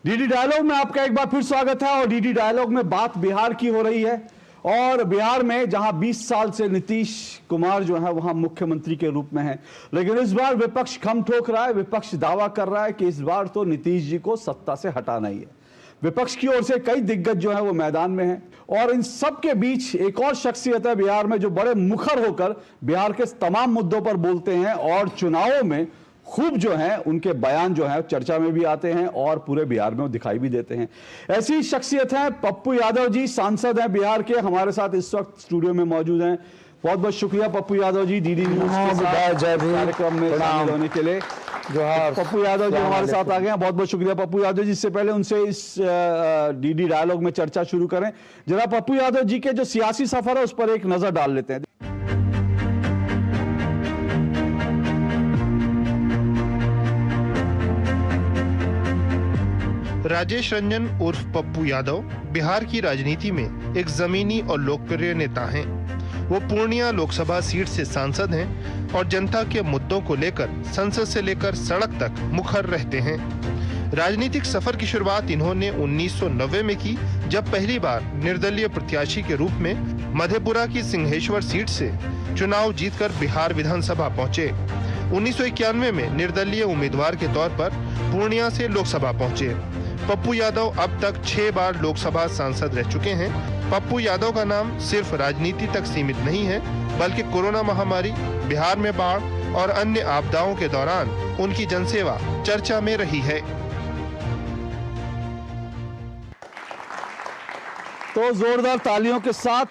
DD dialogue में आपका एक बार फिर स्वागत है। और डीडी डायलॉग में बात बिहार की हो रही है और बिहार में जहां 20 साल से नीतीश कुमार जो है वहां मुख्यमंत्री के रूप में है, लेकिन इस बार विपक्ष खम ठोक रहा है। विपक्ष दावा कर रहा है कि इस बार तो नीतीश जी को सत्ता से हटाना ही है। विपक्ष की ओर से कई दिग्गज जो है वो मैदान में हैं और इन सब के बीच एक और शख्सियत है बिहार में जो बड़े मुखर होकर बिहार के तमाम मुद्दों पर बोलते हैं और चुनावों में खूब जो है उनके बयान जो है चर्चा में भी आते हैं और पूरे बिहार में वो दिखाई भी देते हैं। ऐसी शख्सियत है पप्पू यादव जी, सांसद हैं बिहार के, हमारे साथ इस वक्त स्टूडियो में मौजूद हैं। बहुत बहुत शुक्रिया पप्पू यादव जी डीडी न्यूज़ के कार्यक्रम में शामिल होने के लिए। पप्पू यादव जी हमारे साथ आ गए हैं, बहुत बहुत शुक्रिया पप्पू यादव जी। इससे पहले उनसे इस डीडी डायलॉग में चर्चा शुरू करें, जरा पप्पू यादव जी के जो सियासी सफर है उस पर एक नजर डाल लेते हैं। राजेश रंजन उर्फ पप्पू यादव बिहार की राजनीति में एक जमीनी और लोकप्रिय नेता हैं। वो पूर्णिया लोकसभा सीट से सांसद हैं और जनता के मुद्दों को लेकर संसद से लेकर सड़क तक मुखर रहते हैं। राजनीतिक सफर की शुरुआत इन्होंने 1990 में की, जब पहली बार निर्दलीय प्रत्याशी के रूप में मधेपुरा की सिंहेश्वर सीट से चुनाव जीतकर बिहार विधानसभा पहुंचे। 1991 में निर्दलीय उम्मीदवार के तौर पर पूर्णिया से लोकसभा पहुंचे। पप्पू यादव अब तक 6 बार लोकसभा सांसद रह चुके हैं। पप्पू यादव का नाम सिर्फ राजनीति तक सीमित नहीं है, बल्कि कोरोना महामारी, बिहार में बाढ़ और अन्य आपदाओं के दौरान उनकी जनसेवा चर्चा में रही है। तो जोरदार तालियों के साथ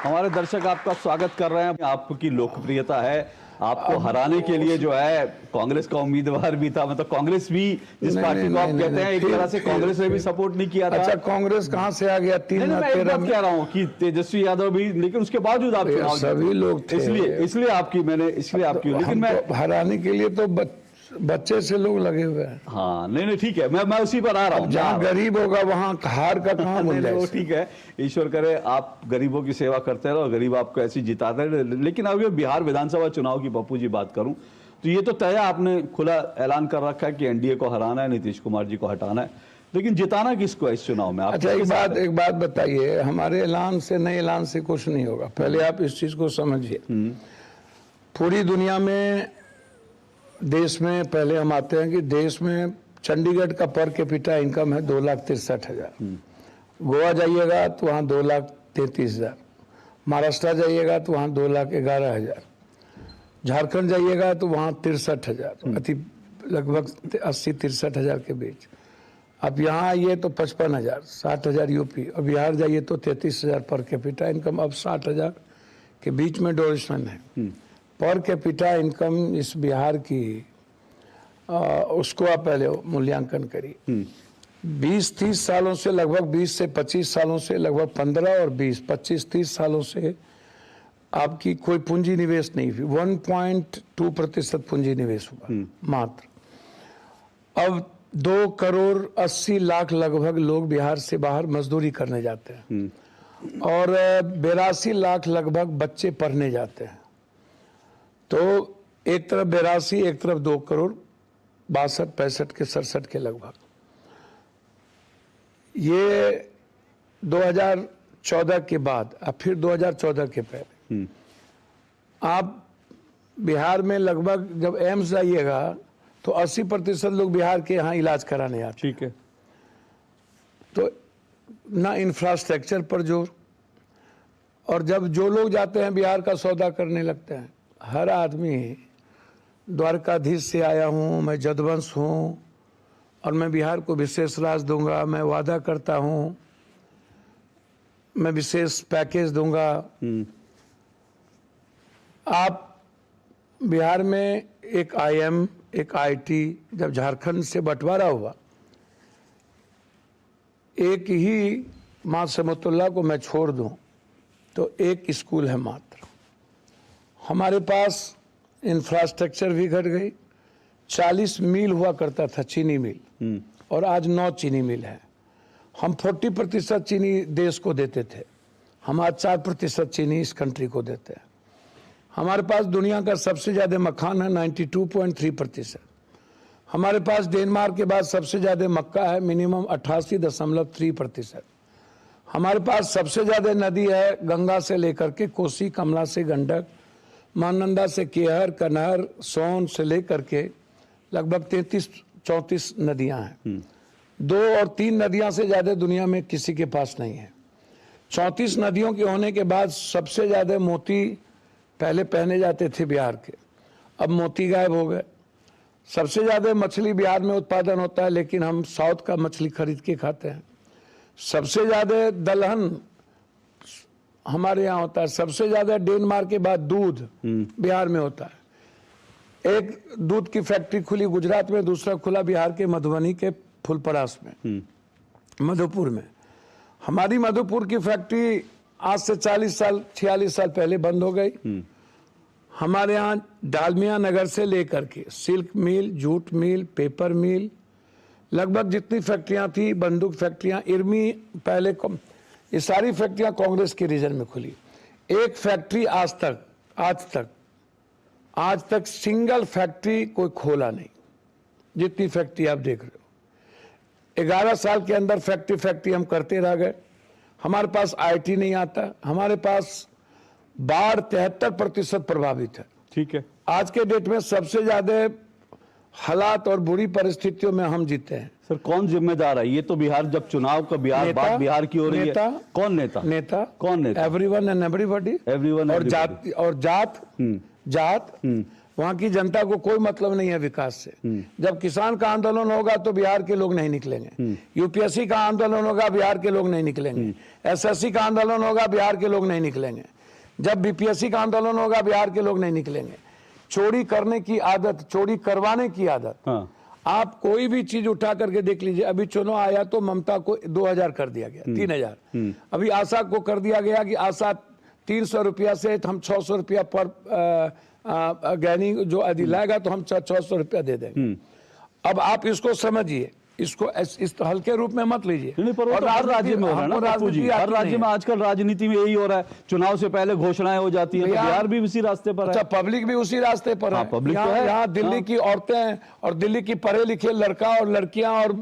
हमारे दर्शक आपका स्वागत कर रहे हैं। आपकी लोकप्रियता है, आपको हराने के लिए जो है कांग्रेस का उम्मीदवार भी था, मतलब कांग्रेस भी जिस पार्टी को आप कहते हैं एक तरह से कांग्रेस ने भी सपोर्ट नहीं किया था। अच्छा, कांग्रेस कहां से आ गया? 3-13 में कह रहा हूं कि तेजस्वी यादव भी, लेकिन उसके बावजूद आप चुनाव सभी लोग थे। इसलिए आपकी लेकिन मैं हराने के लिए तो बच्चे से लोग लगे हुए हैं। हाँ नहीं ठीक है, मैं उसी पर आ रहा हूँ। जहाँ गरीब होगा वहाँ हार का कहाँ मूल्य है? ठीक है, ईश्वर करे आप गरीबों की सेवा करते रहो, गरीब आपको ऐसी जिताते रहे। लेकिन अगर बिहार विधानसभा चुनाव की पप्पू जी बात करूं तो ये तो तय, आपने खुला ऐलान कर रखा है कि एनडीए को हराना है, नीतीश कुमार जी को हटाना है, लेकिन जिताना किसको है इस चुनाव में? अच्छा, एक बात बताइए, हमारे ऐलान से नए ऐलान से कुछ नहीं होगा। पहले आप इस चीज को समझिए। पूरी दुनिया में, देश में, पहले हम आते हैं कि देश में चंडीगढ़ का पर कैपिटा इनकम है 2,63,000। गोवा जाइएगा तो वहाँ 2,33,000। महाराष्ट्र जाइएगा तो वहाँ 2,11,000। झारखंड जाइएगा तो वहाँ 63,000, अति लगभग 80-63,000 के बीच। अब यहाँ आइए तो 55,000, 60,000 यूपी। और बिहार जाइए तो 33,000 पर कैपिटा इनकम। अब 60,000 के बीच में डोरेशन है। पर कैपिटा इनकम इस बिहार की, उसको आप पहले मूल्यांकन करिए। 20-30 सालों से, लगभग 20 से 25 सालों से, लगभग 15 और 20, 25-30 सालों से आपकी कोई पूंजी निवेश नहीं हुई। 1.2% पूंजी निवेश हुआ मात्र। अब 2,80,00,000 लगभग लोग बिहार से बाहर मजदूरी करने जाते हैं और 82 लाख लगभग बच्चे पढ़ने जाते हैं। तो एक तरफ 82, एक तरफ 2,62,65 के 67 के लगभग। ये 2014 के बाद, अब फिर 2014 के पहले आप बिहार में लगभग जब एम्स जाइएगा तो 80% लोग बिहार के यहाँ इलाज कराने आते। ठीक है। तो ना इंफ्रास्ट्रक्चर पर जोर, और जब जो लोग जाते हैं बिहार का सौदा करने लगते हैं, हर आदमी द्वारकाधीश से आया हूँ, मैं जदवंश हूँ और मैं बिहार को विशेष राज दूंगा, मैं वादा करता हूँ मैं विशेष पैकेज दूंगा। आप बिहार में एक IIM, एक IIT, जब झारखंड से बंटवारा हुआ, एक ही माँ समतुल्ला को मैं छोड़ दूं तो एक स्कूल है मात्र। हमारे पास इंफ्रास्ट्रक्चर भी घट गई। 40 मील हुआ करता था चीनी मिल, और आज 9 चीनी मिल है। हम 40% चीनी देश को देते थे, हम आज 4% चीनी इस कंट्री को देते हैं। हमारे पास दुनिया का सबसे ज़्यादा मखान है 92.3%। हमारे पास डेनमार्क के बाद सबसे ज्यादा मक्का है, मिनिमम 88.3%। हमारे पास सबसे ज्यादा नदी है गंगा से लेकर के कोसी, कमला से गंडक, महानंदा से केहर, कनहर, सोन से लेकर के लगभग 33-34 नदियां हैं। 2 और 3 नदियां से ज्यादा दुनिया में किसी के पास नहीं है। 34 नदियों के होने के बाद सबसे ज्यादा मोती पहले पहने जाते थे बिहार के, अब मोती गायब हो गए। सबसे ज्यादा मछली बिहार में उत्पादन होता है, लेकिन हम साउथ का मछली खरीद के खाते हैं। सबसे ज्यादा दलहन हमारे यहाँ होता है। सबसे ज्यादा डेनमार्क के बाद दूध बिहार में होता है। एक दूध की फैक्ट्री खुली गुजरात में, दूसरा खुला बिहार के मधुबनी के फुलपरास में, मधुपुर में। हमारी मधुपुर की फैक्ट्री आज से 40 साल 46 साल पहले बंद हो गई। हमारे यहाँ डालमिया नगर से लेकर के सिल्क मिल, जूट मिल, पेपर मिल, लगभग जितनी फैक्ट्रियां थी, बंदूक फैक्ट्रियां, इर्मी पहले, ये सारी फैक्ट्रियां कांग्रेस के रीजन में खुली। एक फैक्ट्री आज तक सिंगल फैक्ट्री कोई खोला नहीं, जितनी फैक्ट्री आप देख रहे हो। 11 साल के अंदर फैक्ट्री हम करते रह गए। हमारे पास आईटी नहीं आता। हमारे पास बाढ़ 73% प्रभावित है। ठीक है, आज के डेट में सबसे ज्यादा हालात और बुरी परिस्थितियों में हम जीते हैं। सर कौन जिम्मेदार है? ये तो बिहार, जब चुनाव का बात बिहार की हो रही है, कौन नेता? कौन नेता? Everyone and everybody. और जात वहाँ की जनता को कोई मतलब नहीं है विकास से। जब किसान का आंदोलन होगा तो बिहार के लोग नहीं निकलेंगे। यूपीएससी का आंदोलन होगा, बिहार के लोग नहीं निकलेंगे। एसएससी का आंदोलन होगा, बिहार के लोग नहीं निकलेंगे। जब बीपीएससी का आंदोलन होगा, बिहार के लोग नहीं निकलेंगे। चोरी करने की आदत, चोरी करवाने की आदत, आप कोई भी चीज उठा करके देख लीजिए। अभी चुनाव आया तो ममता को 2000 कर दिया गया, 3000। अभी आशा को कर दिया गया कि आशा 300 रुपया से हम 600 रुपया पर गैनी जो दिलाएगा तो हम 600 रुपया दे देंगे। अब आप इसको समझिए, इसको इस हल्के रूप में मत लीजिए। और हर राज्य में हो रहा है ना बापू जी, हर राज्य में आजकल राजनीति में यही हो रहा है। चुनाव से पहले घोषणाएं हो जाती है, तो बिहार भी उसी रास्ते पर है। अच्छा, पब्लिक भी उसी रास्ते पर है। पब्लिक तो है। यहाँ दिल्ली की औरतें और दिल्ली की पढ़े लिखे लड़का और लड़कियां और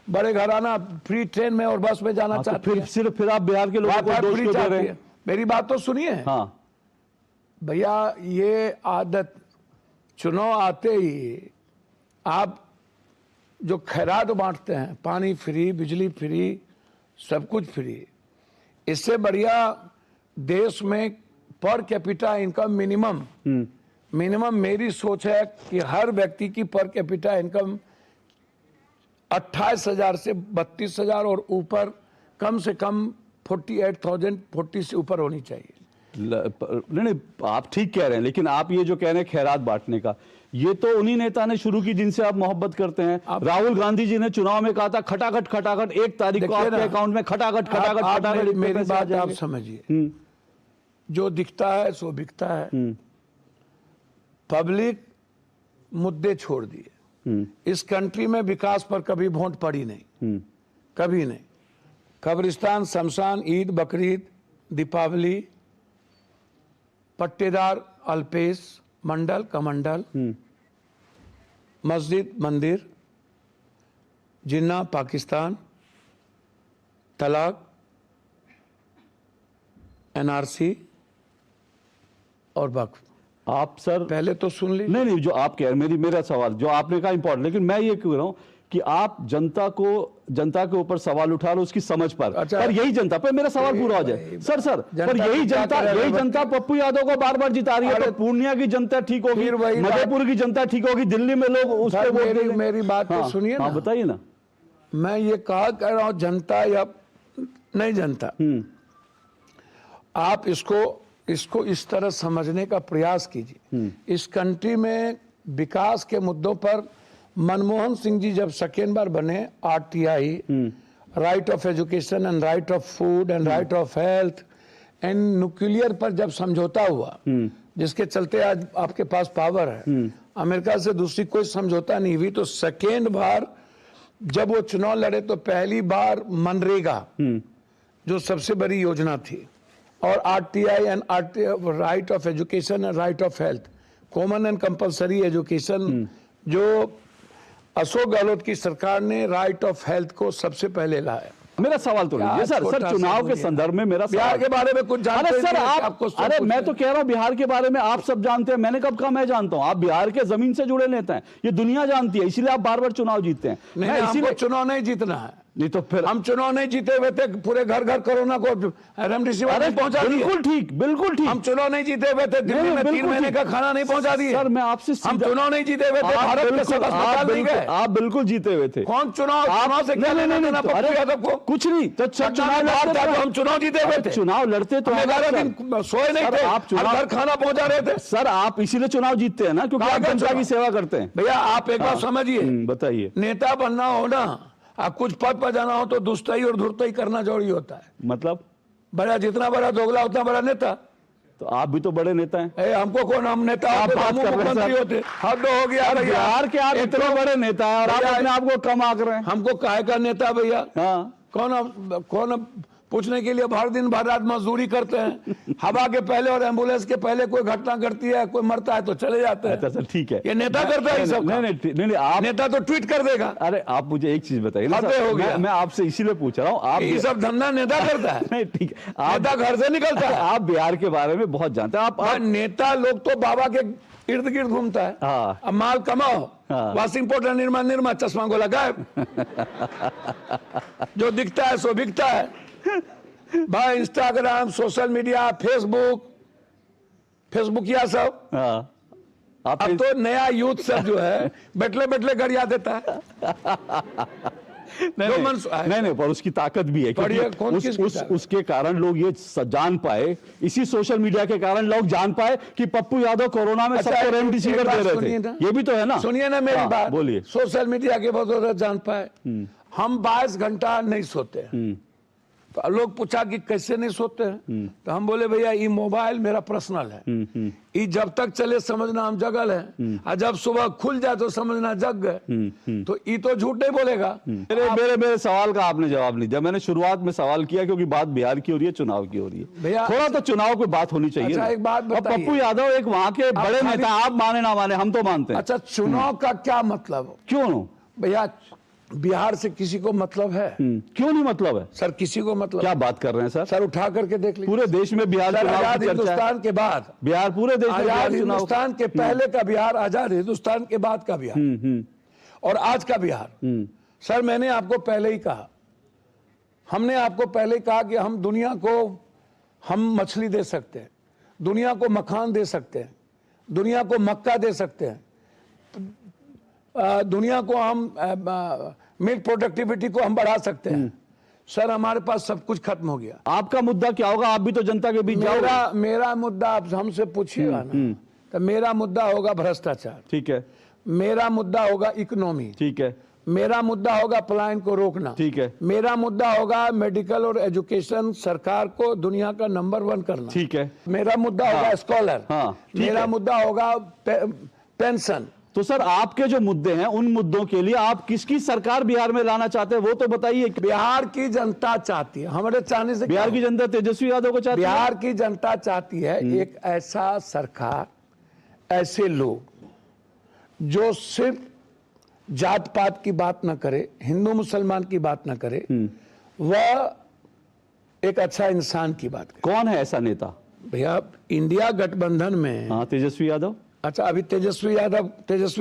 बड़े घराना फ्री ट्रेन में और बस में जाना चाहते हैं। फिर आप बिहार के लोगों को दोष क्यों दे रहे हैं? मेरी बात तो सुनिए। हाँ भैया, ये आदत चुनाव आते ही आप जो खैरात बांटते हैं, पानी फ्री, बिजली फ्री, सब कुछ फ्री, इससे बढ़िया देश में पर कैपिटा इनकम मिनिमम मेरी सोच है कि हर व्यक्ति की पर कैपिटा इनकम 28,000 से 32,000 और ऊपर, कम से कम 48,040 से ऊपर होनी चाहिए। नहीं, आप ठीक कह रहे हैं, लेकिन आप ये जो कह रहे हैं खैरात बांटने का, ये तो उन्हीं नेता ने शुरू की जिनसे आप मोहब्बत करते हैं। राहुल गांधी जी ने चुनाव में कहा था खटाखट 1 तारीख को आपके अकाउंट में खटाखट। मेरी बात आप समझिए, जो दिखता है सो बिकता है। पब्लिक मुद्दे छोड़ दिए। इस कंट्री में विकास पर कभी वोट पड़ी नहीं, कभी नहीं। कब्रिस्तान, शमशान, ईद, बकरीद, दीपावली, पट्टेदार, अल्पेश, मंडल, कमंडल, मस्जिद, मंदिर, जिन्ना, पाकिस्तान, तलाक, एनआरसी और वक्फ। आप सर पहले तो सुन लीजिए। नहीं, जो आप कह रहे हैं, मेरा सवाल जो आपने कहा इंपॉर्टेंट, लेकिन मैं ये कह रहा हूं कि आप जनता के ऊपर सवाल उठा रहे हो उसकी समझ पर। अच्छा, पर यही जनता पर मेरा सवाल पूरा हो जाए सर पर यही जनता पप्पू यादव को बार बार जिता रही है। तो पूर्णिया की जनता ठीक होगी, मधेपुर की जनता ठीक होगी, दिल्ली में लोग उस पर वोट देंगे। मेरी बात तो सुनिए ना, बताइए ना। मैं ये कह रहा हूं जनता या नहीं जनता, आप इसको इस तरह समझने का प्रयास कीजिए। इस कंट्री में विकास के मुद्दों पर मनमोहन सिंह जी जब सेकेंड बार बने, RTI, right of education and right of food and right of health and nuclear पर जब समझौता हुआ, जिसके चलते आज आपके पास पावर है, अमेरिका से दूसरी कोई समझौता नहीं हुई, तो सेकेंड बार जब वो चुनाव लड़े तो पहली बार मनरेगा जो सबसे बड़ी योजना थी, और RTI and right of education and right of health, common and compulsory education, जो अशोक गहलोत की सरकार ने राइट ऑफ हेल्थ को सबसे पहले लाया। मेरा सवाल तो नहीं, सर छोटा सा चुनाव के मुझे संदर्भ में मेरा बिहार के बारे में कुछ जानते अरे सर नहीं हैं कि आप आपको सब अरे कुछ मैं तो कह रहा हूं बिहार के बारे में आप सब जानते हैं, मैंने कब कहा मैं जानता हूं? आप बिहार के जमीन से जुड़े नेता हैं, ये दुनिया जानती है, इसीलिए आप बार बार चुनाव जीतते हैं। नहीं, मैं हमको इसीलिए चुनाव नहीं जीतना है। नहीं तो फिर हम चुनाव नहीं जीते हुए थे, पूरे घर घर कोरोना को रेमडेसिविर नहीं पहुंचा दिए। बिल्कुल ठीक, बिल्कुल ठीक। हम चुनाव नहीं जीते हुए थे, दिल्ली नहीं, में 3 बिल्कुल महीने ठीक। का खाना नहीं पहुंचा दिए। सर मैं आपसे हम सीधा- चुनाव नहीं जीते हुए थे, भारत के सब अस्पताल नहीं गए। आप बिल्कुल जीते हुए थे। कौन चुनाव से क्या लेना देना पप्पू यादव को? कुछ नहीं तो चुनाव बाहर था लड़ते तो हम चुनाव जीते हुए थे। चुनाव लड़ते तो हम 11 दिन सोए नहीं सर, थे, आप चुनाव- हर घर खाना पहुंचा रहे थे। सर आप इसीलिए चुनाव जीतते हैं ना, क्योंकि कहाँ आप का जनता चुनाव? की सेवा करते हैं। भैया आप एक बात समझिए, बताइए नेता बनना हो ना, आप कुछ पद पर जाना हो तो दुष्टई और धुरतई करना जरूरी होता है। मतलब बड़ा जितना बड़ा दोगला उतना बड़ा नेता। तो आप भी तो बड़े नेता हैं। हमको कौन, हम नेता आप होते, बात हम कर रहे हैं मुख्यमंत्री सर। होते। हद हो गया यार, भैया। बिहार के आप इतने बड़े नेता हैं और आप भैया, अपने आप को कम आंक रहे हैं। हमको काहे का नेता भैया? हाँ कौन पूछने के लिए भर दिन भर रात मजदूरी करते हैं। हवा के पहले और एम्बुलेंस के पहले कोई घटना घटती है, कोई मरता है तो चले जाते हैं। अच्छा सर ठीक है, ये नेता करता है ये सब काम। नहीं आप नेता तो ट्वीट कर देगा। अरे आप मुझे एक चीज बताइए ना हद सर, हो गया। मैं आपसे इसीलिए पूछ रहा हूँ आप ये सब धंधा नेता करता है। नहीं ठीक है, आप नेता घर से निकलता है। आप बिहार के बारे में बहुत जानते हैं। आप नेता लोग तो बाबा के इर्द गिर्द घूमता है। हाँ। अब माल कमाओ, हाँ। वाशिंग पाउडर निर्मा चश्मा को लगाए, जो दिखता है सो बिकता है। भाई इंस्टाग्राम, सोशल मीडिया, फेसबुक या सब। हाँ, आप अब तो नया यूथ सब जो है बैठले बैठले गरिया देता है। नहीं पर उसकी ताकत भी है, बढ़िया, क्योंकि कौन किसकी ताकत? उसके कारण लोग ये जान पाए, इसी सोशल मीडिया के कारण लोग जान पाए कि पप्पू यादव कोरोना में सबको रेमडेसिविर दे रहे थे। ये भी तो है ना। सुनिए ना मेरी बात, बोलिए। सोशल मीडिया के बदौलत जान पाए। हम 22 घंटा नहीं सोते हैं। तो लोग पूछा कि कैसे नहीं सोते हैं, तो हम बोले भैया ये मोबाइल मेरा पर्सनल है, ये जब तक चले समझना हम जगल है, और जब सुबह खुल जाए तो समझना जग गए। तो ये तो झूठ नहीं बोलेगा। मेरे सवाल का आपने जवाब नहीं दिया। मैंने शुरुआत में सवाल किया क्योंकि बात बिहार की हो रही है, चुनाव की हो रही है, भैया थोड़ा तो चुनाव की बात होनी चाहिए। अच्छा, एक बात और बताइए। पप्पू यादव एक वहां के बड़े नेता, आप माने ना माने हम तो मानते हैं। अच्छा, चुनाव का क्या मतलब? क्यों भैया बिहार से किसी को मतलब है? क्यों नहीं मतलब है सर किसी को मतलब? क्या बात कर रहे हैं सर? सर उठा करके देख लीजिए, पूरे देश में बिहार चुनाव आजाद की चर्चा है। हिंदुस्तान के बाद, बिहार पूरे देश में आजाद बिहार चुनाव, हिंदुस्तान के पहले का बिहार, आजाद हिंदुस्तान के बाद का बिहार और आज का बिहार। सर मैंने आपको पहले ही कहा, हमने आपको पहले ही कहा कि हम दुनिया को हम मछली दे सकते हैं, दुनिया को मखान दे सकते हैं, दुनिया को मक्का दे सकते हैं, दुनिया को हम मिल्क प्रोडक्टिविटी को हम बढ़ा सकते हैं। सर हमारे पास सब कुछ खत्म हो गया। आपका मुद्दा क्या होगा? आप भी तो जनता के बीच जाओगे। मेरा मुद्दा आप हमसे पूछिएगा ना, तो मेरा मुद्दा होगा भ्रष्टाचार, ठीक है। मेरा मुद्दा होगा इकोनॉमी, ठीक है। मेरा मुद्दा होगा पलायन को रोकना, ठीक है। मेरा मुद्दा होगा मेडिकल और एजुकेशन सरकार को दुनिया का नंबर 1 करना, ठीक है। मेरा मुद्दा होगा स्कॉलर, हाँ, ठीक मेरा है। मुद्दा होगा पेंशन। तो सर आपके जो मुद्दे हैं उन मुद्दों के लिए आप किसकी सरकार बिहार में लाना चाहते हैं वो तो बताइए। बिहार की जनता चाहती है, हमारे चाहने से बिहार की जनता तेजस्वी यादव को चाहती है। बिहार की जनता चाहती है एक ऐसा सरकार, ऐसे लोग जो सिर्फ जात पात की बात ना करे, हिंदू मुसलमान की बात ना करे, वह एक अच्छा इंसान की बात करे। कौन है ऐसा नेता? भैया इंडिया गठबंधन में, हाँ तेजस्वी यादव। अच्छा अभी तेजस्वी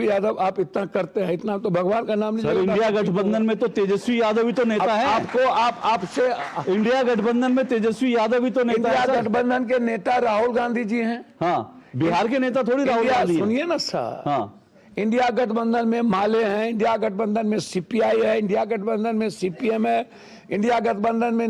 यादव आप इतना करते हैं, इतना तो भगवान का नाम सर लीजिए। इंडिया गठबंधन में तो तेजस्वी यादव ही तो नेता है। आपको आपसे इंडिया गठबंधन में तेजस्वी यादव ही तो नेता इंडिया है सर। गठबंधन के नेता राहुल गांधी जी हैं। हाँ बिहार के नेता थोड़ी राहुल गांधी हैं। सुनिए ना सर, हाँ इंडिया गठबंधन में माले हैं, इंडिया गठबंधन में सीपीआई है, इंडिया गठबंधन में सीपीएम है, इंडिया गठबंधन में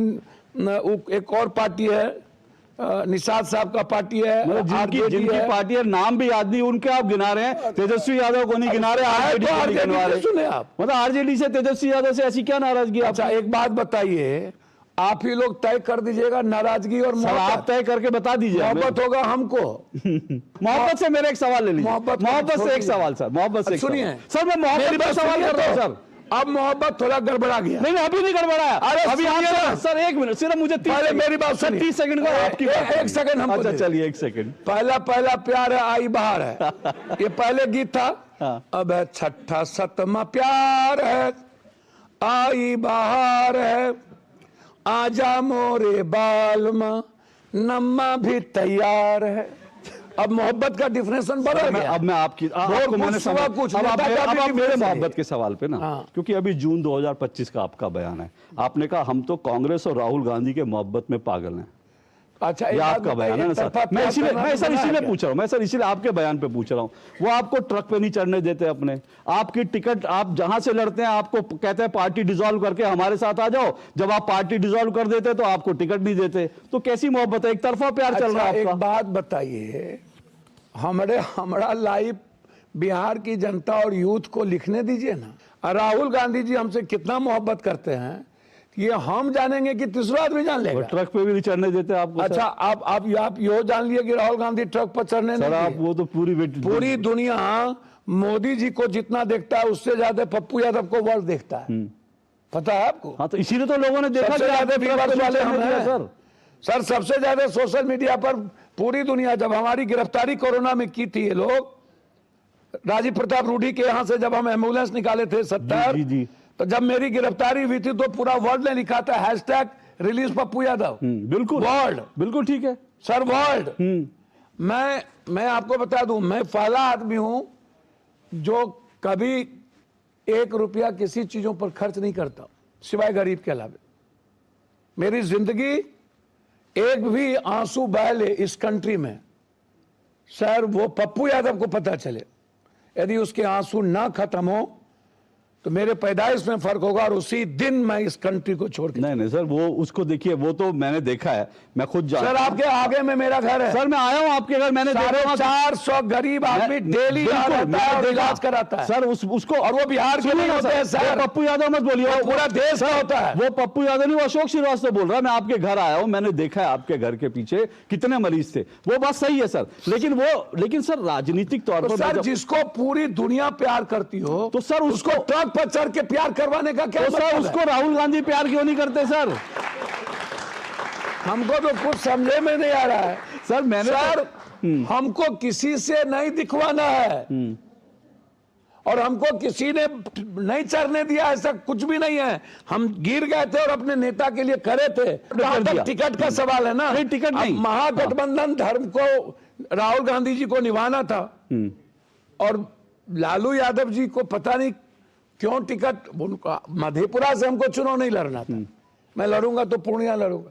एक और पार्टी है, निषाद साहब का पार्टी है, जिनकी पार्टी है नाम भी याद नहीं उनके आप गिना रहे हैं, तेजस्वी यादव को नहीं गिना रहे, आरजेडी को नहीं गिनवा रहे। सुने आप, मतलब आरजेडी से तेजस्वी यादव से ऐसी क्या नाराजगी? अच्छा एक बात बताइए, आप ही लोग तय कर दीजिएगा नाराजगी और सर आप तय करके बता दीजिए। मोहब्बत होगा हमको। मोहब्बत से मेरा एक सवाल ले लीजिए। मोहब्बत से एक सवाल सर, मोहब्बत से सुनिए सर, मैं मोहब्बत का सवाल कर रहा हूँ सर। अब मोहब्बत थोड़ा गड़बड़ा गया। नहीं अभी नहीं गड़बड़ाया। अरे अभी आप सर 1 मिनट सिर्फ मुझे पहले मेरी बात सर 30 सेकंड का आपकी बात। 1 सेकंड हमको अच्छा चलिए 1 सेकंड। पहला प्यार है आई बहार है, ये पहले गीत था। हाँ। अब है छठा सतमा प्यार है, आई बहार है, आजा मोरे बालमा, नम्मा भी तैयार है। अब मोहब्बत का डिफिनेशन बदल गया। अब मैं आपकी आपको मैंने समझ कुछ अब नेता का आप भी मेरे difference मोहब्बत है। के सवाल पे ना, हाँ। क्योंकि अभी जून 2025 का आपका बयान है, आपने कहा हम तो कांग्रेस और राहुल गांधी के मोहब्बत में पागल हैं। अच्छा, ये एक बात आपका बयान है ना बताइए, सर। तरफा मैं प्यार इसीलिए करना मैं सर मना है इसीलिए क्या? पूछ रहा हूँ, मैं सर इसीलिए आपके बयान पे पूछ रहा हूँ। वो आपको ट्रक पे नहीं चढ़ने देते अपने, आपकी टिकट आप जहां से लड़ते हैं आपको कहते हैं पार्टी डिसॉल्व करके हमारे साथ आ जाओ, जब आप पार्टी डिसॉल्व कर देते तो आपको टिकट नहीं देते। तो कैसी मोहब्बत है, एक तरफा प्यार चल रहा अच्छा, है एक आपका। बात बताइए, हमारा लाइव बिहार की जनता और यूथ को लिखने दीजिए ना। और राहुल गांधी जी हमसे कितना मोहब्बत करते हैं ये हम जानेंगे कि तीसरा आदमी जान वो लेगा। ट्रक पे भी नहीं चढ़ने देते आपको। अच्छा, आप यो जान लिए कि राहुल गांधी ट्रक पर चढ़ने सर नहीं आप दिए। वो तो पूरी दुनिया मोदी जी को जितना देखता है उससे ज्यादा पप्पू यादव को वर्ल्ड देखता है, पता है आपको? हाँ, तो इसीलिए तो लोगों ने देखा सबसे कि ज्यादा आपने ट्रक व्यूअर्स पे वाले चढ़ने हम दिया, हैं सर। सर। सबसे ज्यादा सोशल मीडिया पर पूरी दुनिया, जब हमारी गिरफ्तारी कोरोना में की थी ये लोग, राजीव प्रताप रूडी के यहाँ से जब हम एम्बुलेंस निकाले थे 70, जी, जी। तो जब मेरी गिरफ्तारी हुई थी तो पूरा वर्ल्ड ने लिखा था हैशटैग रिलीज पप्पू यादव। बिल्कुल वर्ल्ड, बिल्कुल ठीक है सर, वर्ल्ड। मैं आपको बता दूं, मैं पहला आदमी हूं जो कभी 1 रुपया किसी चीजों पर खर्च नहीं करता सिवाय गरीब के अलावा। मेरी जिंदगी एक भी आंसू बहले इस कंट्री में, सर, वो पप्पू यादव को पता चले, यदि उसके आंसू ना खत्म हो तो मेरे पैदाइश में फर्क होगा और उसी दिन मैं इस कंट्री को छोड़ के। नहीं सर, वो उसको देखिए, वो तो मैंने देखा है, मैं खुद सर, जानता हूं। आपके आगे में मेरा घर है सर मैं आया हूं आपके घर, मैंने देखा वहां- 450 गरीब आदमी डेली इलाज कराता है सर। उसको और वो बिहार के सुनिए नहीं ना होते हैं सर, सर, वो पप्पू यादव मत बोलिए, वो पूरा देश का होता है। वो पप्पू यादव नहीं, वो अशोक श्रीवास्तव बोल रहा है। मैं आपके घर आया हूं, मैंने देखा है आपके घर के पीछे कितने मरीज थे। वो बात सही है सर, लेकिन सर राजनीतिक तौर तो पर सर, जिसको पूरी दुनिया प्यार करती हो तो सर उसको ट्रक पर चढ़ के प्यार करवाने का क्या तो सर मतलब है? उसको राहुल गांधी प्यार क्यों नहीं करते सर? हमको तो कुछ समझे में नहीं आ रहा है सर मैंने सर, हमको किसी से नहीं दिखवाना है और हमको किसी ने नहीं चढ़ने दिया, ऐसा कुछ भी नहीं है। हम गिर गए थे और अपने नेता के लिए खड़े थे। जहां तक टिकट का सवाल है ना, नहीं, टिकट नहीं। अब महागठबंधन धर्म को राहुल गांधी जी को निभाना था और लालू यादव जी को पता नहीं क्यों टिकट, उनका मधेपुरा से हमको चुनाव नहीं लड़ना था। मैं लड़ूंगा तो पूर्णिया लड़ूंगा।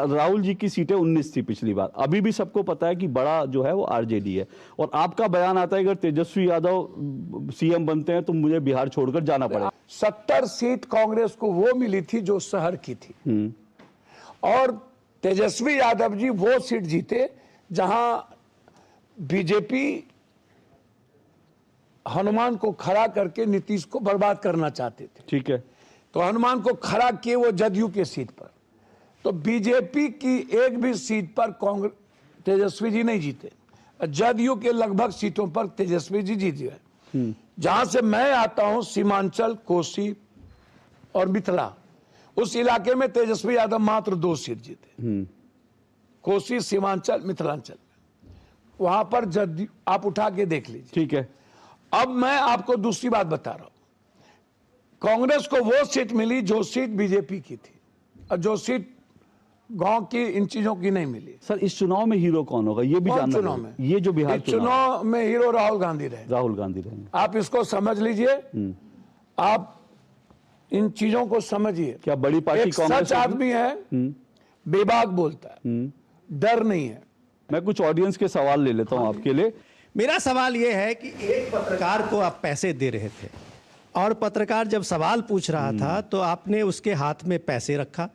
राहुल जी की सीटें 19 थी पिछली बार, अभी भी सबको पता है कि बड़ा जो है वो आरजेडी है। और आपका बयान आता है अगर तेजस्वी यादव सीएम बनते हैं तो मुझे बिहार छोड़कर जाना पड़ेगा। 70 सीट कांग्रेस को वो मिली थी जो शहर की थी और तेजस्वी यादव जी वो सीट जीते जहां बीजेपी हनुमान को खड़ा करके नीतीश को बर्बाद करना चाहते थे। ठीक है, तो हनुमान को खड़ा किए वो जदयू के सीट पर। तो बीजेपी की एक भी सीट पर कांग्रेस तेजस्वी जी नहीं जीते, जदयू के लगभग सीटों पर तेजस्वी जी जीत गए। जहां से मैं आता हूं सीमांचल, कोसी और मिथिला, उस इलाके में तेजस्वी यादव मात्र 2 सीट जीते, कोसी, सीमांचल, मिथिलांचल। वहां पर जदयू आप उठा के देख लीजिए। ठीक है। अब मैं आपको दूसरी बात बता रहा हूं, कांग्रेस को वो सीट मिली जो सीट बीजेपी की थी और जो सीट गांव की इन चीजों की नहीं मिली। सर इस चुनाव में हीरो कौन होगा ये भी जानना चुनाव है। में ये जो बिहार चुनाव में हीरो राहुल गांधी रहे, राहुल गांधी रहेंगे। आप इसको समझ लीजिए, आप इन चीजों को समझिए। क्या बड़ी पार्टी एक कांग्रेस सच आदमी है, बेबाक बोलता है, डर नहीं है। मैं कुछ ऑडियंस के सवाल ले लेता हूं आपके लिए। मेरा सवाल यह है कि एक पत्रकार को आप पैसे दे रहे थे और पत्रकार जब सवाल पूछ रहा था तो आपने उसके हाथ में पैसे रखा,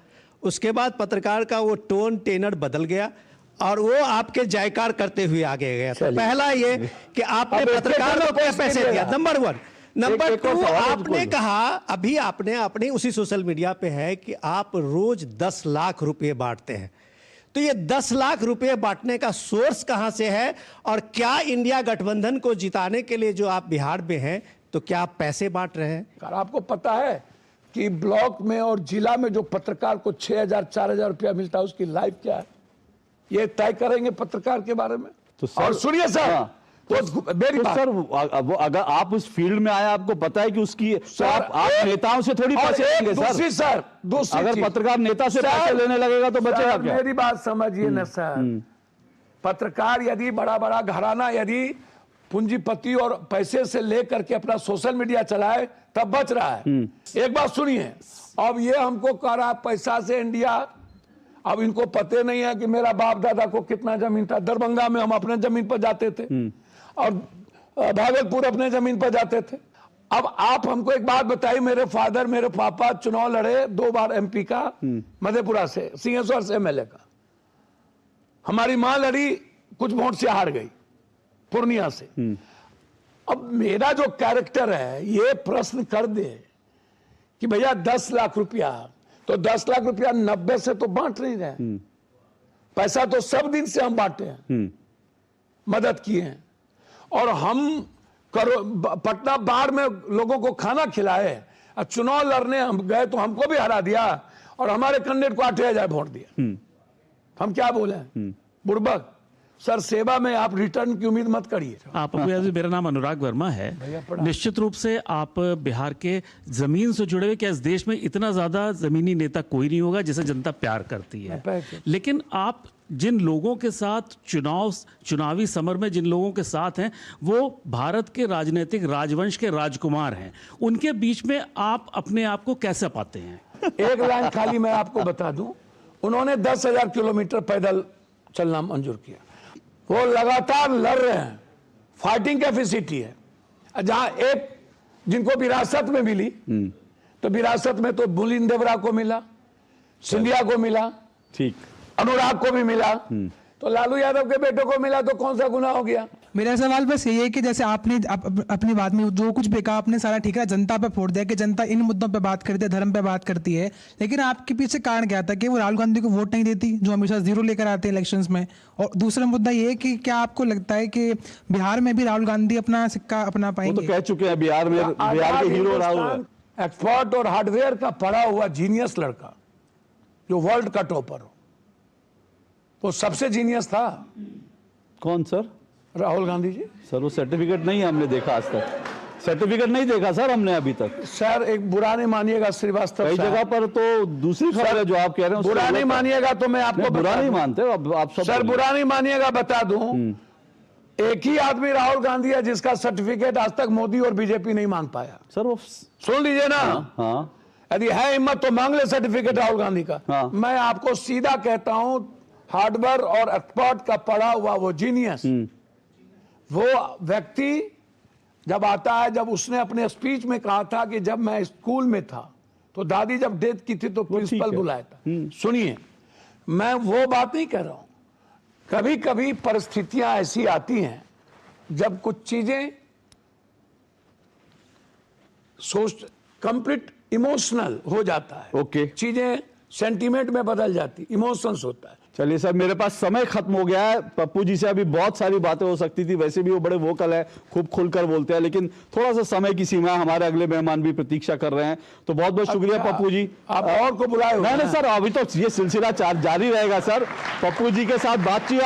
उसके बाद पत्रकार का वो टोन टेनर बदल गया और वो आपके जयकार करते हुए आगे गया। तो पहला ये कि आपने पत्रकार को क्या पैसे दिया, नंबर 1। नंबर 2, आपने कहा अभी आपने अपने उसी सोशल मीडिया पे है कि आप रोज 10 लाख रुपए बांटते हैं। तो ये 10 लाख रुपए बांटने का सोर्स कहां से है और क्या इंडिया गठबंधन को जिताने के लिए जो आप बिहार में हैं तो क्या आप पैसे बांट रहे हैं? आपको पता है कि ब्लॉक में और जिला में जो पत्रकार को 6,000 4,000 रुपया मिलता है उसकी लाइफ क्या है? ये तय करेंगे पत्रकार के बारे में। तो और सुनिए सर, तो मेरी तो बात, सर वो अगर आप उस फील्ड में आए, आपको पता है कि उसकी तो आप नेताओं से थोड़ी और पैसे एक लेंगे दूसरी सर। दूसरी अगर चीज, पत्रकार नेता से सर, पैसे लेने लगेगा तो बचेगा सर, क्या? मेरी बात समझिए ना सर, पत्रकार यदि बड़ा बड़ा घराना यदि पूंजीपति और पैसे से लेकर के अपना सोशल मीडिया चलाए तब बच रहा है। एक बात सुनिए, अब ये हमको कह रहा है पैसा से इंडिया, अब इनको पते नहीं है कि मेरा बाप दादा को कितना जमीन था। दरभंगा में हम अपने जमीन पर जाते थे और भागलपुर अपने जमीन पर जाते थे। अब आप हमको एक बात बताइए, मेरे फादर, मेरे पापा चुनाव लड़े 2 बार एमपी का, मधेपुरा से, सिंहेश्वर से एमएलए का। हमारी मां लड़ी, कुछ वोट से हार गई पूर्णिया से। अब मेरा जो कैरेक्टर है, ये प्रश्न कर दे कि भैया 10 लाख रुपया, तो 10 लाख रुपया 90 से तो बांट नहीं रहे। पैसा तो सब दिन से हम बांटे हैं, मदद किए हैं, और हम पटना बाढ़ में लोगों को खाना खिलाए। और चुनाव लड़ने हम गए तो हमको भी हरा दिया और हमारे कैंडिडेट को 8,000 वोट दिया। हम क्या बोले, बुड़बक। सर, सेवा में आप रिटर्न की उम्मीद मत करिए। आप मेरा नाम अनुराग वर्मा है। निश्चित रूप से आप बिहार के जमीन से जुड़े हुए, क्या इस देश में इतना ज्यादा जमीनी नेता कोई नहीं होगा जिसे जनता प्यार करती है। लेकिन आप जिन लोगों के साथ चुनावी समर में जिन लोगों के साथ हैं, वो भारत के राजनीतिक राजवंश के राजकुमार हैं। उनके बीच में आप अपने आप को कैसे पाते हैं? एक लाइन खाली मैं आपको बता दूं, उन्होंने 10,000 किलोमीटर पैदल चलना मंजूर किया। वो लगातार लड़ रहे हैं, फाइटिंग कैपेसिटी है। जहां एक जिनको विरासत में मिली, तो विरासत में तो बुलिन देवरा को मिला, सिंधिया को मिला, ठीक, अनुराग को भी मिला, तो लालू यादव के बेटे को मिला, तो कौन सा गुनाह हो गया? मेरा सवाल बस यही है कि जैसे आपने अपनी बात में जो कुछ भी कहा आपने सारा ठीक है, जनता पे फोड़ दिया कि जनता इन मुद्दों पे बात करती है, धर्म पे बात करती है, लेकिन आपके पीछे कारण क्या था कि वो राहुल गांधी को वोट नहीं देती, जो हमेशा 0 लेकर आते हैं इलेक्शंस में? और दूसरा मुद्दा ये है कि क्या आपको लगता है कि बिहार में भी राहुल गांधी अपना सिक्का अपना वो पाएंगे? तो कह चुके हैं बिहार में, बिहार के हीरो राहुल है। एक्सपर्ट और हार्डवेयर का पढ़ा हुआ जीनियस लड़का, जो वर्ल्ड का टॉपर हो, वो सबसे जीनियस था। कौन सर? राहुल गांधी जी। सर वो सर्टिफिकेट नहीं हमने देखा आज तक, सर्टिफिकेट नहीं देखा सर हमने अभी तक। सर एक बुरा नहीं मानिएगा श्रीवास्तव, कई जगह पर तो दूसरी खबर है जो आप कह रहे हैं, बुरा नहीं मानिएगा तो मैं आपको बुरा नहीं मानते अब आप सब। सर बुरा नहीं मानिएगा, बता दूं, एक ही आदमी राहुल गांधी है जिसका सर्टिफिकेट आज तक मोदी और बीजेपी नहीं मांग पाया। सर वो सुन लीजिए ना, हाँ, यदि है हिम्मत तो मांग ले सर्टिफिकेट राहुल गांधी का। हाँ। मैं आपको सीधा कहता हूं, हार्डवेयर और एक्सपर्ट का पढ़ा हुआ वो जीनियस, वो व्यक्ति जब आता है, जब उसने अपने स्पीच में कहा था कि जब मैं स्कूल में था तो दादी जब डेथ की थी तो प्रिंसिपल बुलाया था। सुनिए, मैं वो बात नहीं कर रहा हूं, कभी कभी परिस्थितियां ऐसी आती हैं जब कुछ चीजें सोच कंप्लीट इमोशनल हो जाता है। ओके। चीजें सेंटीमेंट में बदल जाती, इमोशंस होता है। चलिए सर, मेरे पास समय खत्म हो गया है। पप्पू जी से अभी बहुत सारी बातें हो सकती थी, वैसे भी वो बड़े वोकल है, खूब खुलकर बोलते हैं, लेकिन थोड़ा सा समय की सीमा है। हमारे अगले मेहमान भी प्रतीक्षा कर रहे हैं, तो बहुत बहुत शुक्रिया पप्पू जी। आप और को बुलाए? नहीं सर, अभी तो ये सिलसिला जारी रहेगा सर। पप्पू जी के साथ बातचीत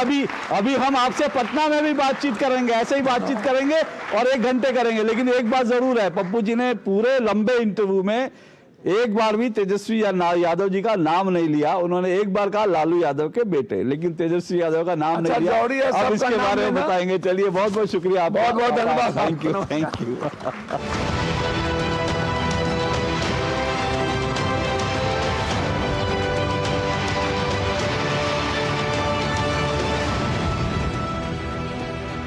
अभी हम आपसे पटना में भी बातचीत करेंगे, ऐसे ही बातचीत करेंगे और 1 घंटे करेंगे। लेकिन एक बात जरूर है, पप्पू जी ने पूरे लंबे इंटरव्यू में एक बार भी तेजस्वी यादव जी का नाम नहीं लिया। उन्होंने एक बार कहा लालू यादव के बेटे, लेकिन तेजस्वी यादव का नाम नहीं लिया। अब इसके बारे में बताएंगे। चलिए बहुत बहुत शुक्रिया, बहुत बहुत धन्यवाद। Thank you.